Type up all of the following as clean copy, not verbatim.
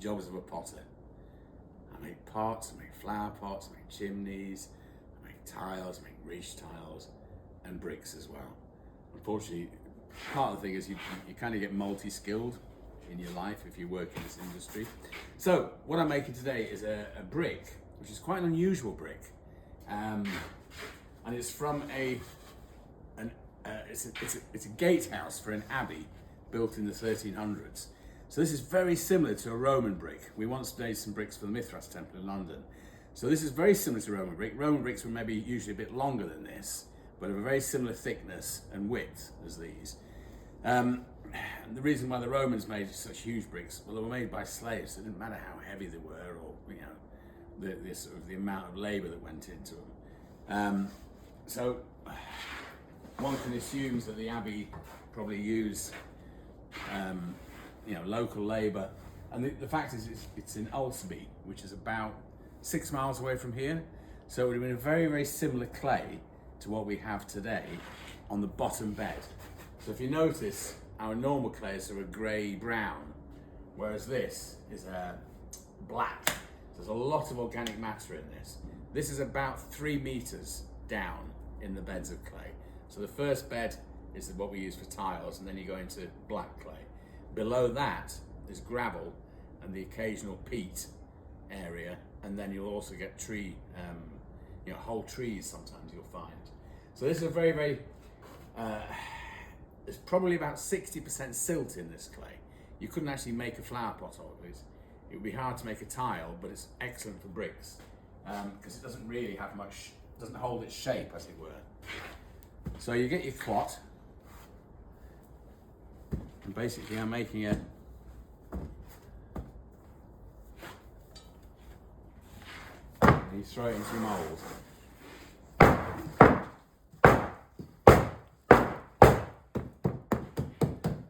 jobs of a potter. I make pots, I make flower pots, I make chimneys, I make tiles, I make riche tiles, and bricks as well. Unfortunately, part of the thing is you kind of get multi-skilled in your life if you work in this industry. So what I'm making today is a brick, which is quite an unusual brick, and it's from it's a gatehouse for an abbey built in the 1300s. So this is very similar to a Roman brick. We once made some bricks for the Mithras Temple in London. So this is very similar to Roman brick. Roman bricks were maybe usually a bit longer than this, but of a very similar thickness and width as these. And the reason why the Romans made such huge bricks, well, they were made by slaves. So it didn't matter how heavy they were, or the sort of the amount of labour that went into them. So one can assume that the abbey probably used local labour. And the fact is, it's in Ulsby, which is about 6 miles away from here. So it would have been a very, very similar clay to what we have today on the bottom bed. So if you notice, our normal clays are a grey-brown, whereas this is a black. So there's a lot of organic matter in this. This is about 3 meters down in the beds of clay. So the first bed is what we use for tiles, and then you go into black clay. Below that is gravel and the occasional peat area, and then you'll also get tree, whole trees sometimes you'll find. So this is a very, very, there's probably about 60% silt in this clay. You couldn't actually make a flower pot of it. It would be hard to make a tile, but it's excellent for bricks because it doesn't really have much, doesn't hold its shape, as it were. So you get your clot, and basically I'm making a and you throw it into your mould.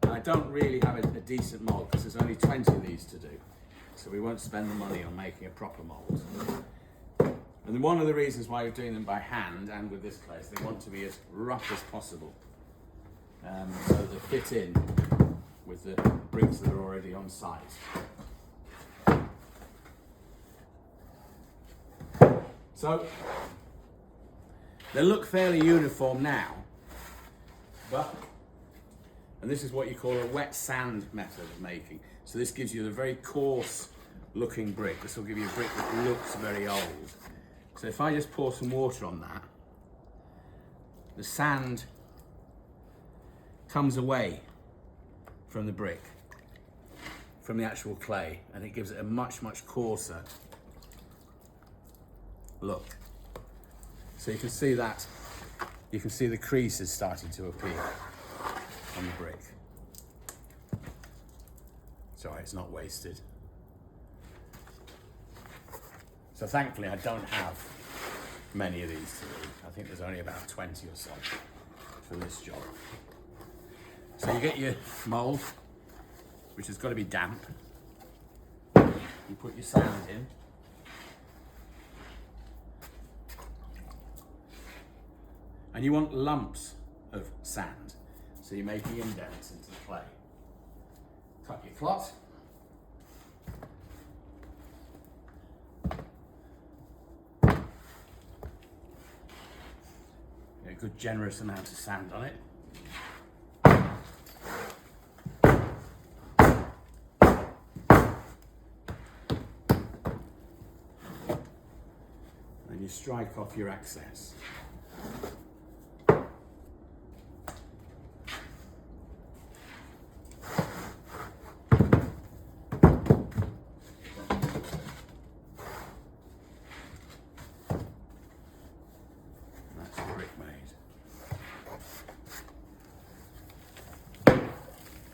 I don't really have a decent mould because there's only 20 of these to do, so we won't spend the money on making a proper mould. And one of the reasons why we're doing them by hand and with this clay is they want to be as rough as possible, so they fit in with the bricks that are already on site. So they look fairly uniform now, and this is what you call a wet sand method of making. So this gives you a very coarse looking brick. This will give you a brick that looks very old. So if I just pour some water on that, the sand comes away from the brick, from the actual clay, and it gives it a much, much coarser look. So you can see that, you can see the creases starting to appear on the brick. Sorry, it's not wasted. So thankfully I don't have many of these to do. I think there's only about 20 or so for this job. So you get your mould, which has got to be damp. You put your sand in. And you want lumps of sand. So you're making indents into the clay. Cut your clot. Get a good generous amount of sand on it. And you strike off your excess.